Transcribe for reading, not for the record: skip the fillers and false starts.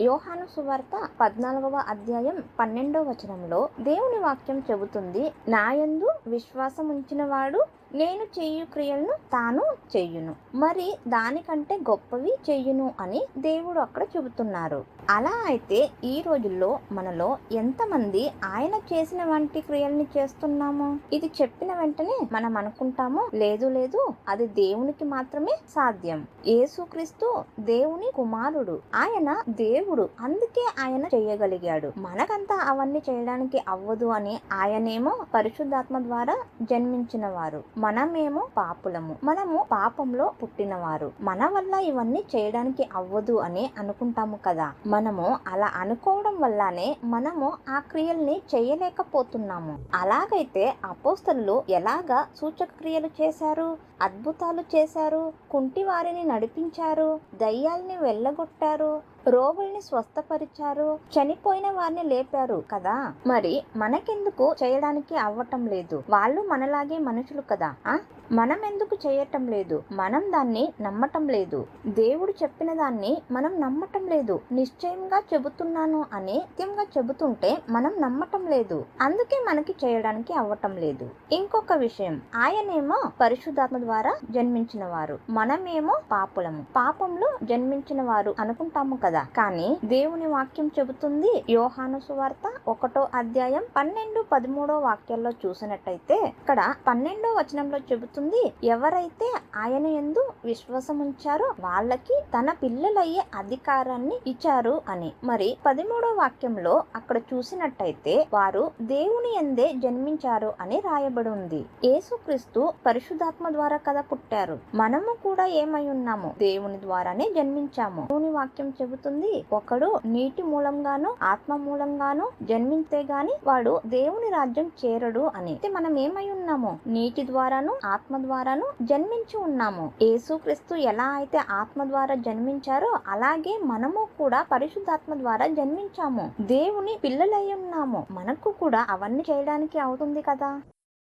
యోహాను సువార్త 14వ అధ్యాయం 12వ వచనంలో దేవుని వాక్యం చెబుతుంది, నాయందు విశ్వాసం ఉంచిన వాడు నేను చేయు క్రియలను తాను చెయ్యును, మరి దానికంటే గొప్పవి చెయ్యును అని దేవుడు అక్కడ చెబుతున్నారు. అలా అయితే ఈ రోజుల్లో మనలో ఎంతమంది ఆయన చేసిన వంటి క్రియల్ని చేస్తున్నాము? ఇది చెప్పిన వెంటనే మనం అనుకుంటాము, లేదు లేదు, అది దేవునికి మాత్రమే సాధ్యం. యేసుక్రీస్తు దేవుని కుమారుడు, ఆయన దేవుడు, అందుకే ఆయన చేయగలిగాడు. మనకంతా అవన్నీ చేయడానికి అవ్వదు అని ఆయనేమో పరిశుద్ధాత్మ ద్వారా జన్మించిన వారు, మనమేమో పాపులము, మనము పాపంలో పుట్టినవారు, మన వల్ల ఇవన్నీ చేయడానికి అవ్వదు అని అనుకుంటాము కదా. మనము అలా అనుకోవడం వల్లనే మనము ఆ క్రియల్ని చేయలేకపోతున్నాము. అలాగైతే అపోస్తలులు ఎలాగా సూచక క్రియలు చేశారు, అద్భుతాలు చేశారు, కుంటి వారిని నడిపించారు, దయ్యాల్ని వెళ్ళగొట్టారు, రోగుల్ని స్వస్థపరిచారు, చనిపోయిన వారిని లేపారు కదా. మరి మనకెందుకు చేయడానికి అవ్వటం లేదు? వాళ్ళు మనలాగే మనుషులు కదా. మనం ఎందుకు చేయటం లేదు? మనం దాన్ని నమ్మటం లేదు. దేవుడు చెప్పిన దాన్ని మనం నమ్మటం లేదు. నిశ్చయంగా చెబుతున్నాను అని సత్యంగా చెబుతుంటే మనం నమ్మటం లేదు, అందుకే మనకి చేయడానికి అవ్వటం లేదు. ఇంకొక విషయం, ఆయనేమో పరిశుద్ధాత్మ ద్వారా జన్మించిన వారు, మనమేమో పాపులము, పాపంలో జన్మించిన వారు అనుకుంటాము కదా. కానీ దేవుని వాక్యం చెబుతుంది, యోహాను సువార్త 1వ అధ్యాయం 12, 13 వాక్యాల్లో చూసినట్టయితే ఇక్కడ 12వ వచనంలో చెబుతుంది, ఎవరైతే ఆయన యందు విశ్వాసం ఉంచారో వాళ్ళకి తన పిల్లలయ్యే అధికారాన్ని ఇచ్చారు అని. మరి 13వ వాక్యంలో అక్కడ చూసినట్టయితే వారు దేవుని యందే జన్మించారు అని రాయబడి ఉంది. యేసుక్రీస్తు పరిశుద్ధాత్మ ద్వారా కదా పుట్టారు. మనము కూడా ఏమై ఉన్నాము? దేవుని ద్వారానే జన్మించాము. దేవుని వాక్యం చెబుతుంది, ఒకడు నీటి మూలంగాను ఆత్మ మూలంగాను జన్మించే గాని వాడు దేవుని రాజ్యం చేరడు అని. మనం ఏమై ఉన్నాము? నీటి ద్వారాను ఆత్మ ద్వారాను జన్మించి ఉన్నాము. యేసుక్రీస్తు ఎలా అయితే ఆత్మ ద్వారా జన్మించారో అలాగే మనము కూడా పరిశుద్ధాత్మ ద్వారా జన్మించాము. దేవుని పిల్లలై ఉన్నాము. మనకు కూడా అవన్నీ చేయడానికి అవుతుంది కదా.